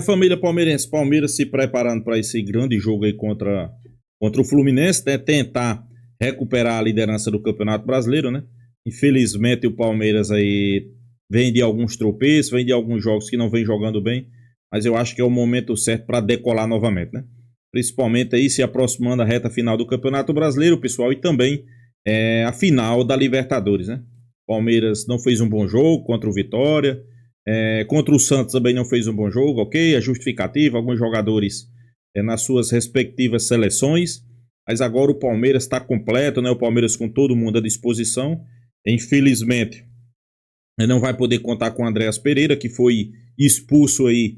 Família palmeirense, Palmeiras se preparando para esse grande jogo aí contra o Fluminense, né? Tentar recuperar a liderança do Campeonato Brasileiro, né? Infelizmente o Palmeiras aí vem de alguns tropeços, vem de alguns jogos que não vem jogando bem, mas eu acho que é o momento certo para decolar novamente, né? Principalmente aí se aproximando a reta final do Campeonato Brasileiro, pessoal, e também a final da Libertadores, né? Palmeiras não fez um bom jogo contra o Vitória, contra o Santos também não fez um bom jogo, ok? É justificativo, alguns jogadores nas suas respectivas seleções, mas agora o Palmeiras está completo, né? O Palmeiras com todo mundo à disposição. Infelizmente, não vai poder contar com o Andréas Pereira, que foi expulso aí.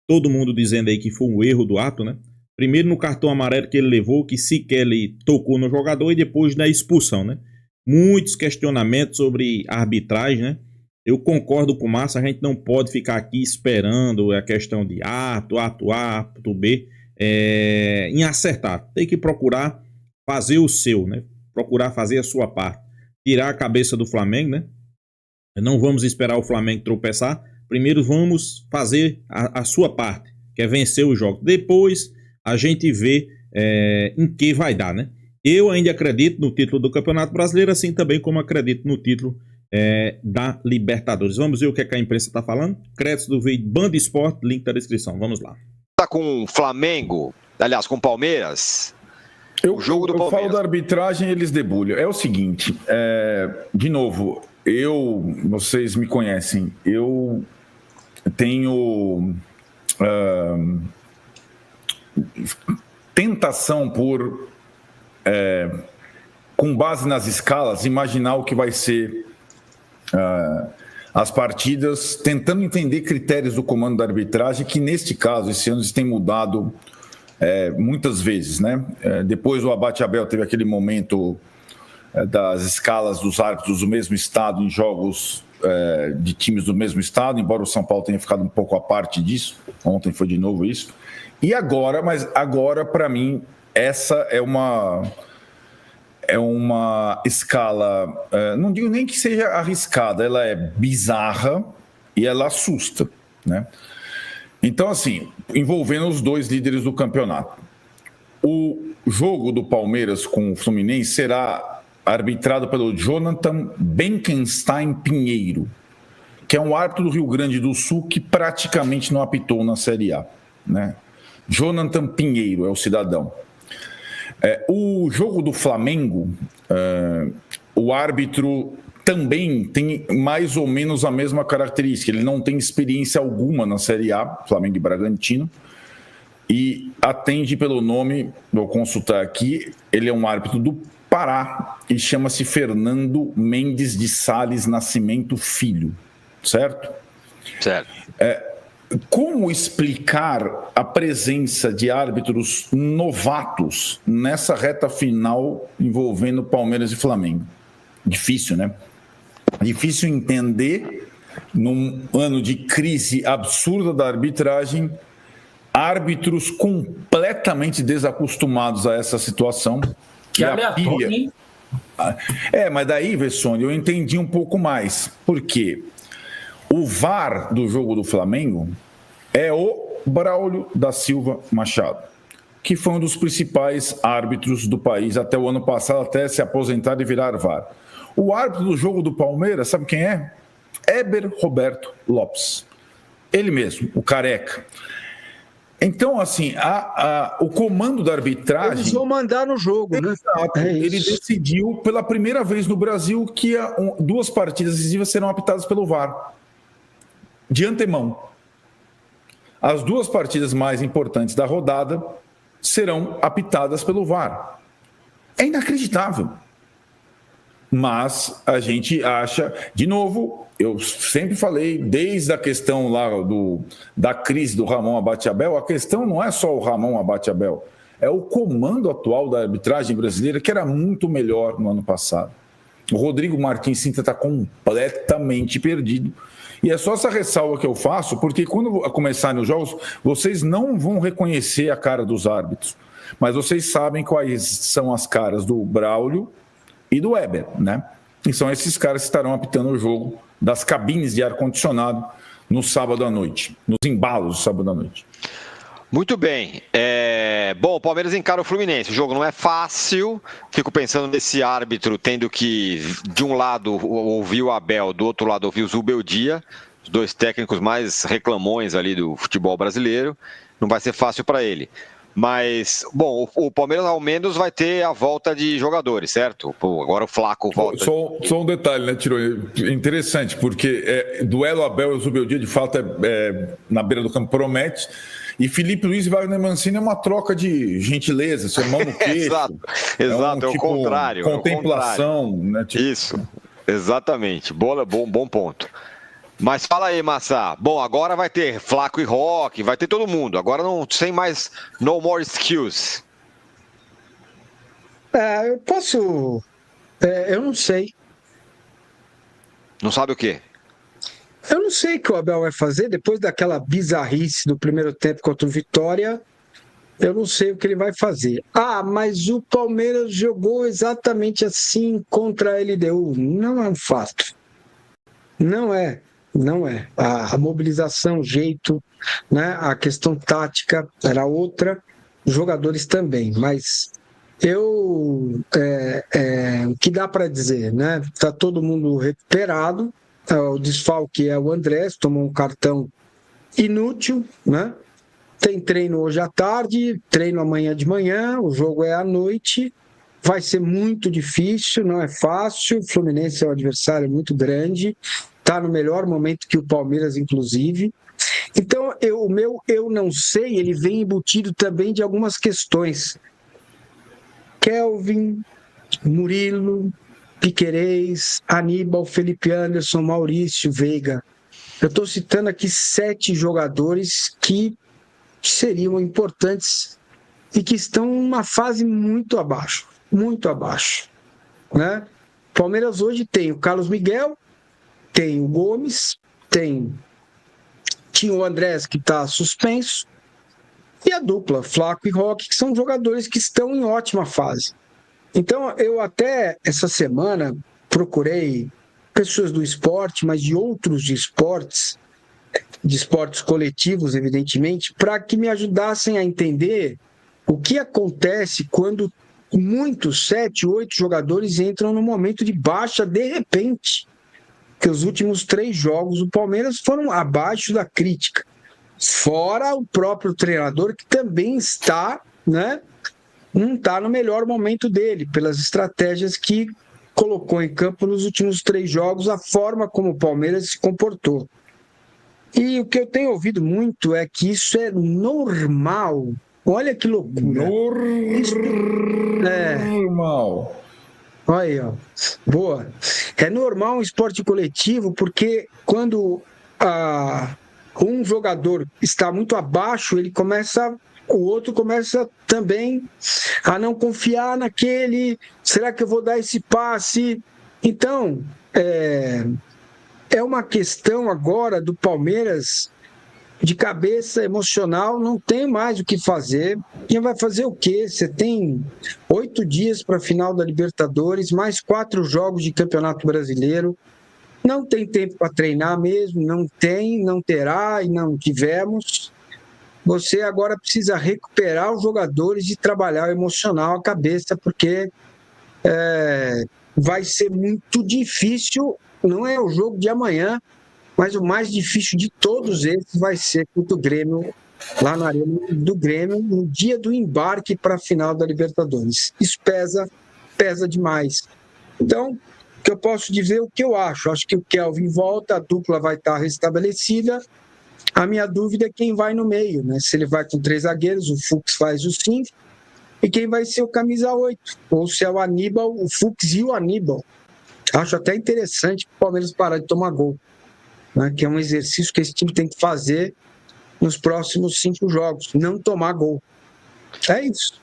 Todo mundo dizendo aí que foi um erro do ato, né? Primeiro no cartão amarelo que ele levou, que sequer ele tocou no jogador, e depois na expulsão, né? Muitos questionamentos sobre a arbitragem, né? Eu concordo com o Márcio, a gente não pode ficar aqui esperando a questão de ato A, ato B, em acertar. Tem que procurar fazer o seu, né? Procurar fazer a sua parte. Tirar a cabeça do Flamengo, né? Não vamos esperar o Flamengo tropeçar. Primeiro vamos fazer a sua parte, que é vencer o jogo. Depois a gente vê em que vai dar, né? Eu ainda acredito no título do Campeonato Brasileiro, assim também como acredito no título da Libertadores. Vamos ver o que, a imprensa está falando. Créditos do vídeo Band Esporte, link da descrição. Vamos lá. Tá com o Flamengo, aliás, com o Palmeiras. O jogo do Palmeiras. Eu falo da arbitragem, eles debulham. É o seguinte, de novo, vocês me conhecem, eu tenho tentação por, com base nas escalas, imaginar o que vai ser as partidas, tentando entender critérios do comando da arbitragem, que neste caso, esse ano, eles têm mudado muitas vezes, né? Depois o Abate Abel teve aquele momento das escalas dos árbitros do mesmo estado em jogos de times do mesmo estado, embora o São Paulo tenha ficado um pouco à parte disso, ontem foi de novo isso, e agora, para mim, essa é uma escala, não digo nem que seja arriscada, ela é bizarra e ela assusta, né? Então, assim, envolvendo os dois líderes do campeonato. O jogo do Palmeiras com o Fluminense será arbitrado pelo Jonathan Benkenstein Pinheiro, que é um árbitro do Rio Grande do Sul que praticamente não apitou na Série A, né? Jonathan Pinheiro é o cidadão. O jogo do Flamengo, o árbitro também tem mais ou menos a mesma característica. Ele não tem experiência alguma na Série A, Flamengo e Bragantino, e atende pelo nome, vou consultar aqui, ele é um árbitro do Pará e chama-se Fernando Mendes de Sales Nascimento Filho, certo? Certo. Como explicar a presença de árbitros novatos nessa reta final envolvendo Palmeiras e Flamengo? Difícil, né? Difícil entender, num ano de crise absurda da arbitragem, árbitros completamente desacostumados a essa situação. Que aleatório, hein? Mas daí, Vessone, eu entendi um pouco mais. Por quê? O VAR do jogo do Flamengo é o Braulio da Silva Machado, que foi um dos principais árbitros do país até o ano passado, até se aposentar e virar VAR. O árbitro do jogo do Palmeiras, sabe quem é? Éber Roberto Lopes. Ele mesmo, o careca. Então, assim, o comando da arbitragem... Eles vão mandar no jogo, né? Exato. Ele decidiu, pela primeira vez no Brasil, que duas partidas decisivas serão apitadas pelo VAR. De antemão. As duas partidas mais importantes da rodada serão apitadas pelo VAR. É inacreditável. Mas a gente acha, de novo, eu sempre falei, desde a questão lá da crise do Ramon Abate Abel, a questão não é só o Ramon Abate Abel, é o comando atual da arbitragem brasileira, que era muito melhor no ano passado. O Rodrigo Martins Cinta está completamente perdido. E é só essa ressalva que eu faço, porque quando começarem os jogos, vocês não vão reconhecer a cara dos árbitros, mas vocês sabem quais são as caras do Braulio e do Éber, né? E são esses caras que estarão apitando o jogo das cabines de ar-condicionado no sábado à noite, nos embalos do sábado à noite. Muito bem. Bom, o Palmeiras encara o Fluminense. O jogo não é fácil. Fico pensando nesse árbitro tendo que, de um lado, ouvir o Abel, do outro lado, ouvir o Zubeldia, os dois técnicos mais reclamões ali do futebol brasileiro. Não vai ser fácil para ele. Mas, bom, o Palmeiras ao menos vai ter a volta de jogadores, certo? Pô, agora o Flaco volta. Só um detalhe, né, Tironi? Interessante, porque duelo Abel e Zubeldia, de fato, na beira do campo promete. E Felipe Luiz e Wagner Mancini é uma troca de gentileza, seu irmão no queixo. Exato, é o contrário. Contemplação, né? Isso, exatamente. Bom ponto. Mas fala aí, Massa. Bom, agora vai ter Flaco e Roque, vai ter todo mundo. Agora não sem mais no more excuse. Eu posso... eu não sei. Não sabe o quê? Eu não sei o que o Abel vai fazer depois daquela bizarrice do primeiro tempo contra o Vitória. Eu não sei o que ele vai fazer. Mas o Palmeiras jogou exatamente assim contra a LDU. Não é um fato. Não é. A mobilização, o jeito, né? A questão tática era outra, os jogadores também, mas o que dá para dizer, né? Está todo mundo recuperado, o desfalque é o Andrés, tomou um cartão inútil, né? Tem treino hoje à tarde, treino amanhã de manhã, o jogo é à noite, vai ser muito difícil, não é fácil, o Fluminense é um adversário muito grande, está no melhor momento que o Palmeiras, inclusive. Então, o meu eu não sei, ele vem embutido também de algumas questões. Kelvin, Murilo, Piquerez, Aníbal, Felipe Anderson, Maurício, Veiga. Eu estou citando aqui 7 jogadores que seriam importantes e que estão numa fase muito abaixo, né? Palmeiras hoje tem o Carlos Miguel, tem o Gomes, tinha o Andrés que está suspenso, e a dupla, Flaco e Roque, que são jogadores que estão em ótima fase. Então, eu até essa semana procurei pessoas do esporte, mas de outros esportes, de esportes coletivos, evidentemente, para que me ajudassem a entender o que acontece quando muitos, 7, 8 jogadores entram no momento de baixa de repente. Que os últimos 3 jogos do Palmeiras foram abaixo da crítica. Fora o próprio treinador, que também está, né, não está no melhor momento dele, pelas estratégias que colocou em campo nos últimos 3 jogos, a forma como o Palmeiras se comportou. E o que eu tenho ouvido muito é que isso é normal. Olha que loucura. Normal. Olha aí, ó. Boa. É normal um esporte coletivo, porque quando um jogador está muito abaixo, o outro começa também a não confiar naquele. Será que eu vou dar esse passe? Então, é uma questão agora do Palmeiras de cabeça emocional, não tem mais o que fazer. Quem vai fazer o quê? Você tem 8 dias para a final da Libertadores, mais 4 jogos de Campeonato Brasileiro. Não tem tempo para treinar mesmo, não terá e não tivemos. Você agora precisa recuperar os jogadores e trabalhar o emocional, a cabeça, porque vai ser muito difícil. Não é o jogo de amanhã, mas o mais difícil de todos esses vai ser contra o Grêmio, lá na Arena do Grêmio, no dia do embarque para a final da Libertadores. Isso pesa demais. Então, o que eu posso dizer, o que eu acho? Acho que o Kelvin volta, a dupla vai estar restabelecida. A minha dúvida é quem vai no meio, né? Se ele vai com 3 zagueiros, o Fux faz o 5, e quem vai ser o camisa 8, ou se é o Aníbal, o Fux e o Aníbal. Acho até interessante o Palmeiras parar de tomar gol, né, que é um exercício que esse time tem que fazer nos próximos 5 jogos, não tomar gol. É isso.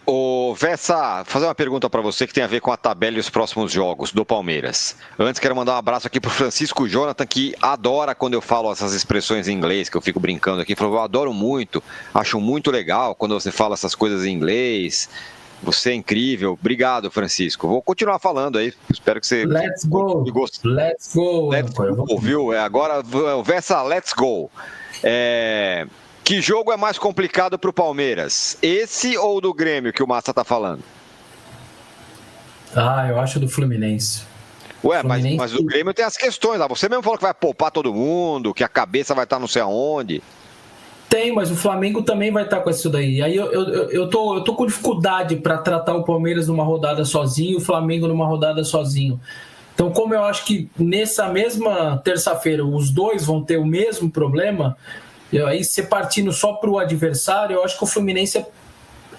Ô, Vessa, fazer uma pergunta para você que tem a ver com a tabela e os próximos jogos do Palmeiras. Antes, quero mandar um abraço aqui pro Francisco Jonathan, que adora quando eu falo essas expressões em inglês, que eu fico brincando aqui. Falou, eu adoro muito, acho muito legal quando você fala essas coisas em inglês. Você é incrível. Obrigado, Francisco. Vou continuar falando aí. Espero que você... Let's go. Let's go. Let's go, viu? Agora, versa Let's go. Que jogo é mais complicado para o Palmeiras? Esse ou do Grêmio que o Massa está falando? Eu acho do Fluminense. Ué, mas o Grêmio tem as questões lá. Você mesmo falou que vai poupar todo mundo, que a cabeça vai estar não sei aonde. Tem, mas o Flamengo também vai estar com isso daí. Aí eu tô com dificuldade para tratar o Palmeiras numa rodada sozinho e o Flamengo numa rodada sozinho. Então, como eu acho que nessa mesma terça-feira os dois vão ter o mesmo problema, aí se partindo só para o adversário, eu acho que o Fluminense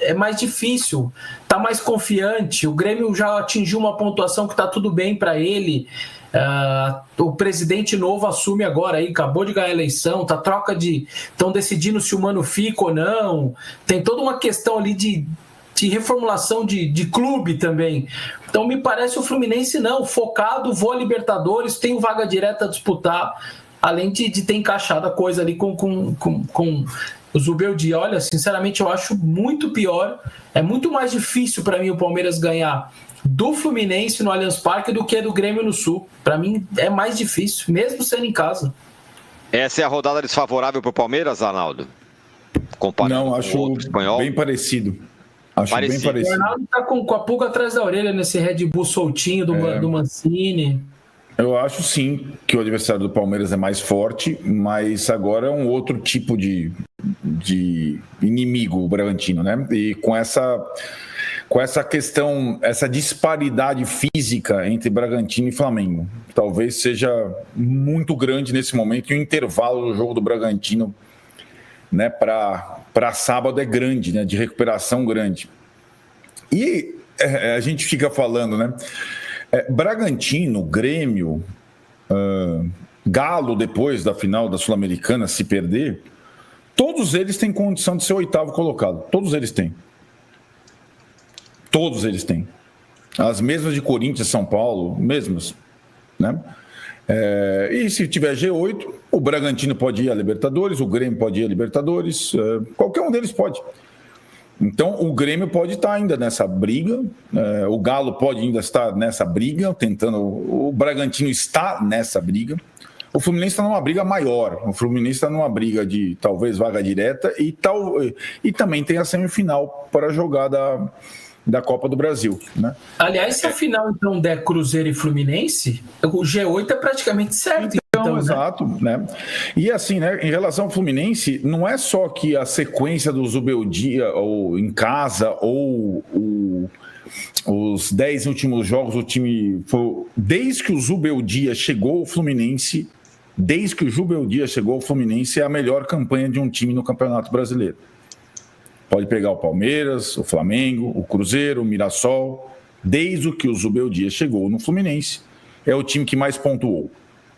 é mais difícil, tá mais confiante. O Grêmio já atingiu uma pontuação que tá tudo bem para ele. O presidente novo assume agora aí, acabou de ganhar a eleição, tá troca de... Estão decidindo se o Mano fica ou não. Tem toda uma questão ali de reformulação de clube também. Então me parece o Fluminense não, focado, vou a Libertadores, tenho vaga direta a disputar, além de ter encaixado a coisa ali com o Zubeldia. Olha, sinceramente eu acho muito pior, é muito mais difícil para mim o Palmeiras ganhar do Fluminense no Allianz Parque do que do Grêmio no Sul. Para mim é mais difícil, mesmo sendo em casa. Essa é a rodada desfavorável para o Palmeiras, Arnaldo? Não, acho bem parecido. Bem parecido. O Arnaldo está com a pulga atrás da orelha nesse Red Bull soltinho do Mancini. Eu acho sim que o adversário do Palmeiras é mais forte, mas agora é um outro tipo de inimigo, o Bragantino, né? E com essa questão, essa disparidade física entre Bragantino e Flamengo, talvez seja muito grande nesse momento, e o intervalo do jogo do Bragantino, né, para sábado é grande, né, de recuperação grande. E a gente fica falando, né? Bragantino, Grêmio, Galo, depois da final da Sul-Americana, se perder, todos eles têm condição de ser oitavo colocado. Todos eles têm. Todos eles têm. As mesmas de Corinthians, São Paulo, mesmas. Né? E se tiver G8, o Bragantino pode ir à Libertadores, o Grêmio pode ir à Libertadores, qualquer um deles pode. Então, o Grêmio pode estar ainda nessa briga, o Galo pode ainda estar nessa briga, tentando. O Bragantino está nessa briga. O Fluminense está numa briga maior. O Fluminense está numa briga de talvez vaga direta e também tem a semifinal para jogar da Copa do Brasil. Né? Aliás, se a final então der Cruzeiro e Fluminense, o G8 é praticamente certo. Então, exato, né? E assim, né, em relação ao Fluminense, não é só que a sequência do Zubeldia ou em casa ou os 10 últimos jogos, o time foi, desde que o Zubeldia chegou ao Fluminense, é a melhor campanha de um time no Campeonato Brasileiro. Pode pegar o Palmeiras, o Flamengo, o Cruzeiro, o Mirassol. Desde que o Zubeldia chegou no Fluminense, é o time que mais pontuou.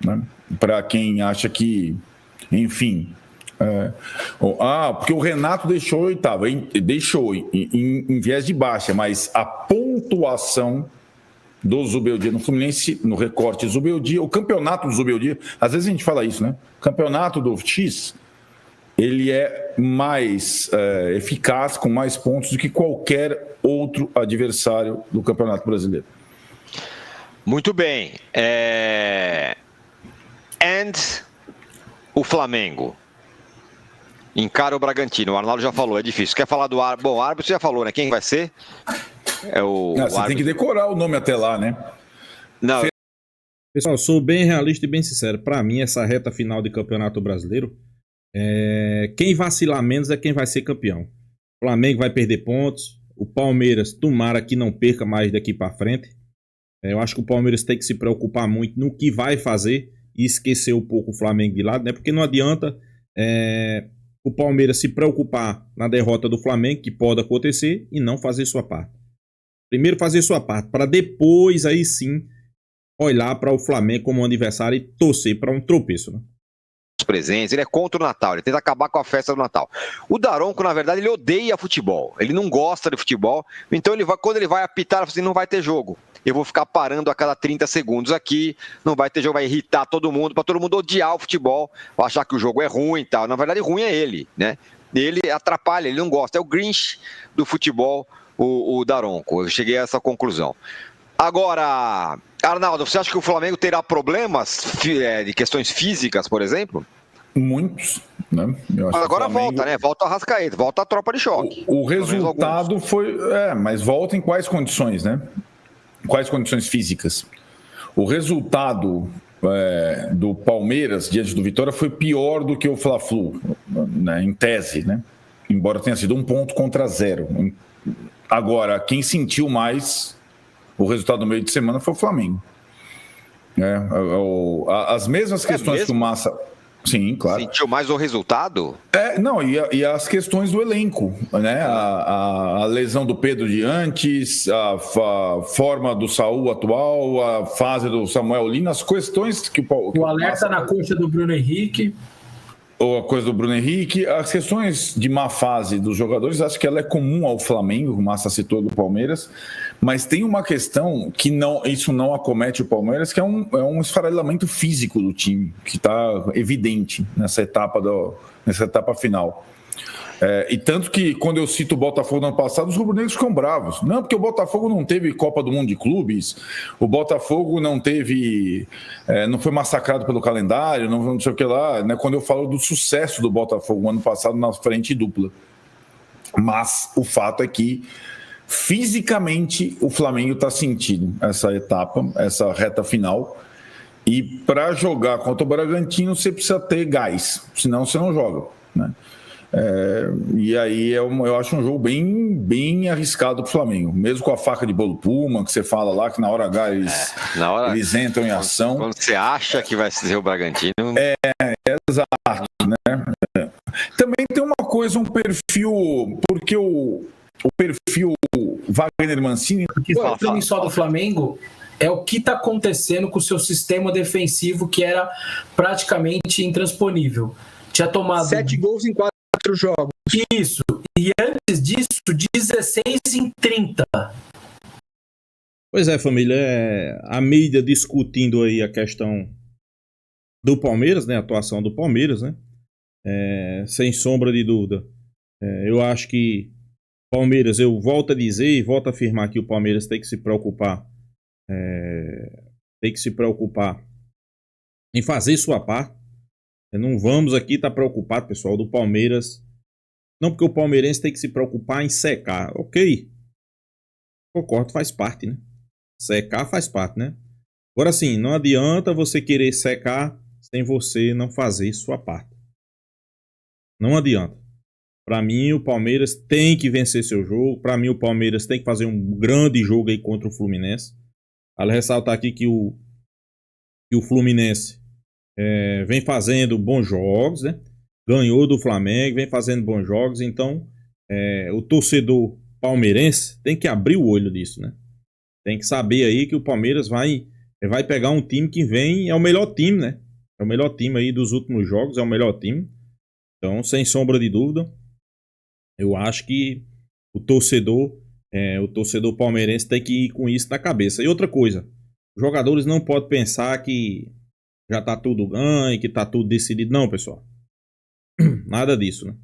Né? Para quem acha que, enfim... porque o Renato deixou oitavo, deixou em viés de baixa, mas a pontuação do Zubeldia no Fluminense, no recorte Zubeldia, o campeonato do Zubeldia, às vezes a gente fala isso, né? O campeonato do X, ele é mais eficaz, com mais pontos do que qualquer outro adversário do Campeonato Brasileiro. Muito bem. O Flamengo encara o Bragantino. O Arnaldo já falou, é difícil. Quer falar do árbitro? Bom, o árbitro já falou, né? Quem vai ser? Você tem que decorar o nome até lá, né? Não. Pessoal, eu sou bem realista e bem sincero. Para mim, essa reta final de Campeonato Brasileiro, quem vacilar menos é quem vai ser campeão. O Flamengo vai perder pontos. O Palmeiras, tomara que não perca mais daqui para frente. Eu acho que o Palmeiras tem que se preocupar muito no que vai fazer e esquecer um pouco o Flamengo de lado, né? Porque não adianta o Palmeiras se preocupar na derrota do Flamengo, que pode acontecer, e não fazer sua parte. Primeiro fazer sua parte, para depois aí sim olhar para o Flamengo como um adversário e torcer para um tropeço, né? Presentes, ele é contra o Natal, ele tenta acabar com a festa do Natal. O Daronco, na verdade, ele odeia futebol, ele não gosta de futebol, então quando ele vai apitar, ele fala assim, não vai ter jogo, eu vou ficar parando a cada 30 segundos aqui, não vai ter jogo, vai irritar todo mundo, para todo mundo odiar o futebol, achar que o jogo é ruim e tal. Na verdade, ruim é ele, né? Ele atrapalha, ele não gosta, é o Grinch do futebol, o Daronco. Eu cheguei a essa conclusão. Agora, Arnaldo, você acha que o Flamengo terá problemas de questões físicas, por exemplo? Muitos, né? Mas agora Flamengo... volta, né? Volta a Arrascaeta, volta a tropa de choque. O resultado foi... mas volta em quais condições, né? Quais condições físicas? O resultado do Palmeiras diante do Vitória foi pior do que o Fla-Flu, né? Em tese, né? Embora tenha sido 1 ponto contra 0. Agora, quem sentiu mais o resultado do meio de semana foi o Flamengo. As mesmas questões que o Massa... Sim, claro. Sentiu mais o resultado? Não, e as questões do elenco, né? A lesão do Pedro de antes, a forma do Saúl atual, a fase do Samuel Lino, as questões que o alerta na coxa do Bruno Henrique. Ou a coisa do Bruno Henrique, as questões de má fase dos jogadores, acho que ela é comum ao Flamengo, o Massa citou do Palmeiras, mas tem uma questão que isso não acomete o Palmeiras, que é um esfarelamento físico do time, que está evidente nessa etapa final. E tanto que, quando eu cito o Botafogo no ano passado, os rubro-negros ficam bravos. Não, porque o Botafogo não teve Copa do Mundo de Clubes, o Botafogo não teve... não foi massacrado pelo calendário, não sei o que lá, né? Quando eu falo do sucesso do Botafogo no ano passado na frente dupla. Mas o fato é que, fisicamente, o Flamengo está sentindo essa etapa, essa reta final. E para jogar contra o Bragantino, você precisa ter gás, senão você não joga, né? E aí eu acho um jogo bem arriscado para o Flamengo, mesmo com a faca de bolo Puma, que você fala lá, que na hora H eles entram em ação. Quando você acha que vai ser o Bragantino. Exato, né? Também tem uma coisa, um perfil, porque o perfil Wagner Mancini... Para mim só do Flamengo é o que está acontecendo com o seu sistema defensivo, que era praticamente intransponível. Tinha tomado 7 gols em 4 jogos. Isso. E antes disso, 16 em 30. Pois é, família. A mídia discutindo aí a questão do Palmeiras, né? A atuação do Palmeiras, né? Sem sombra de dúvida. Eu acho que Palmeiras, eu volto a dizer e volto a afirmar que o Palmeiras tem que se preocupar. Tem que se preocupar em fazer sua parte. Não vamos aqui estar preocupado, pessoal, do Palmeiras. Não, porque o palmeirense tem que se preocupar em secar. Ok. Concordo, faz parte, né? Secar faz parte, né? Agora sim, não adianta você querer secar sem você não fazer sua parte. Não adianta. Para mim, o Palmeiras tem que vencer seu jogo. Para mim, o Palmeiras tem que fazer um grande jogo aí contra o Fluminense. Vale ressaltar aqui que o Fluminense vem fazendo bons jogos, né? Ganhou do Flamengo, vem fazendo bons jogos. Então, o torcedor palmeirense tem que abrir o olho disso, né? Tem que saber aí que o Palmeiras vai pegar um time que vem, é o melhor time, né? É o melhor time aí dos últimos jogos, é o melhor time. Então, sem sombra de dúvida, eu acho que o torcedor palmeirense tem que ir com isso na cabeça. E outra coisa, os jogadores não podem pensar que já tá tudo ganho, que tá tudo decidido. Não, pessoal. Nada disso, né?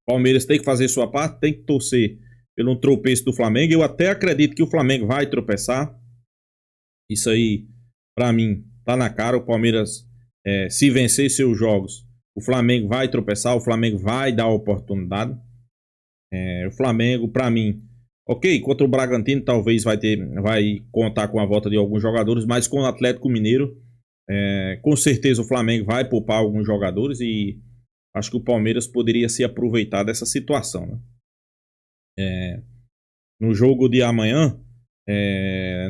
Palmeiras tem que fazer sua parte, tem que torcer pelo tropeço do Flamengo. Eu até acredito que o Flamengo vai tropeçar. Isso aí, pra mim, tá na cara. O Palmeiras, se vencer seus jogos, o Flamengo vai tropeçar, o Flamengo vai dar a oportunidade. O Flamengo, pra mim, ok, contra o Bragantino talvez vai contar com a volta de alguns jogadores, mas com o Atlético Mineiro, com certeza o Flamengo vai poupar alguns jogadores e acho que o Palmeiras poderia se aproveitar dessa situação, né? No jogo de amanhã,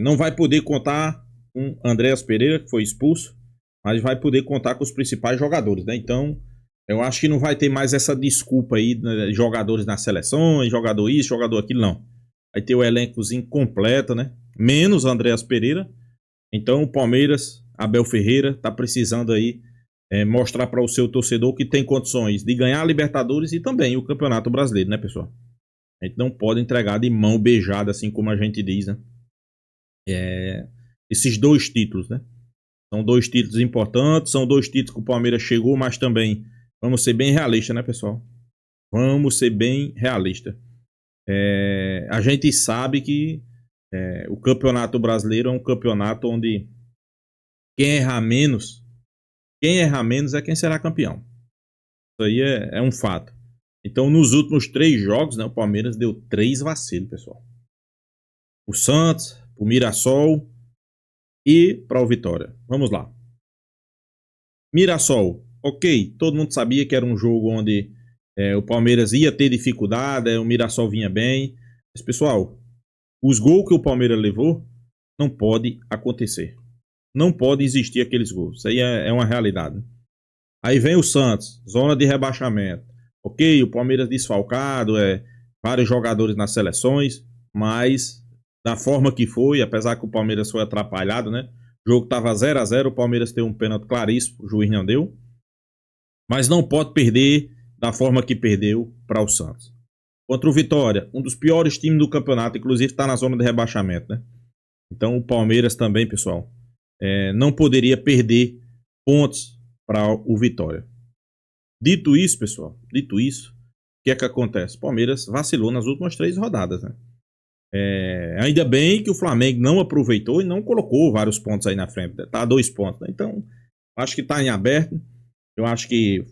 não vai poder contar com Andreas Pereira, que foi expulso, mas vai poder contar com os principais jogadores, né? Então, eu acho que não vai ter mais essa desculpa aí, né, jogadores nas seleções, jogador isso, jogador aquilo, não. Vai ter o elencozinho completo, né? Menos Andreas Pereira. Então, o Palmeiras, Abel Ferreira, tá precisando aí mostrar para o seu torcedor que tem condições de ganhar a Libertadores e também o Campeonato Brasileiro, né, pessoal? A gente não pode entregar de mão beijada, assim como a gente diz, né? Esses 2 títulos, né? São 2 títulos importantes, são 2 títulos que o Palmeiras chegou, mas também vamos ser bem realistas, né, pessoal? Vamos ser bem realistas. A gente sabe que o Campeonato Brasileiro é um campeonato onde quem errar menos é quem será campeão. Isso aí é um fato. Então, nos últimos 3 jogos, né, o Palmeiras deu 3 vacilos, pessoal. O Santos, o Mirassol e para o Vitória. Vamos lá. Mirassol, ok, todo mundo sabia que era um jogo onde o Palmeiras ia ter dificuldade, o Mirassol vinha bem. Mas, pessoal, os gols que o Palmeiras levou não pode acontecer. Não pode existir aqueles gols. Isso aí é uma realidade. Aí vem o Santos, zona de rebaixamento. Ok, o Palmeiras desfalcado, vários jogadores nas seleções, mas da forma que foi, apesar que o Palmeiras foi atrapalhado, né? O jogo estava 0-0, o Palmeiras teve um pênalti claríssimo, o juiz não deu. Mas não pode perder da forma que perdeu para o Santos. Contra o Vitória, um dos piores times do campeonato, inclusive está na zona de rebaixamento, né? Então o Palmeiras também, pessoal, não poderia perder pontos para o Vitória. Dito isso, pessoal, o que é que acontece? O Palmeiras vacilou nas últimas 3 rodadas, né? Ainda bem que o Flamengo não aproveitou e não colocou vários pontos aí na frente. Tá a 2 pontos, né? Então, acho que tá em aberto. Eu acho que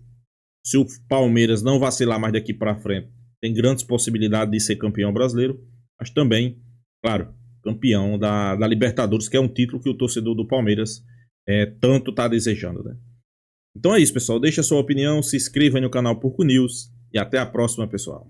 se o Palmeiras não vacilar mais daqui para frente, tem grandes possibilidades de ser campeão brasileiro. Mas também, claro, campeão da Libertadores, que é um título que o torcedor do Palmeiras tanto tá desejando, né? Então é isso, pessoal. Deixa a sua opinião, se inscreva aí no canal Porco News e até a próxima, pessoal.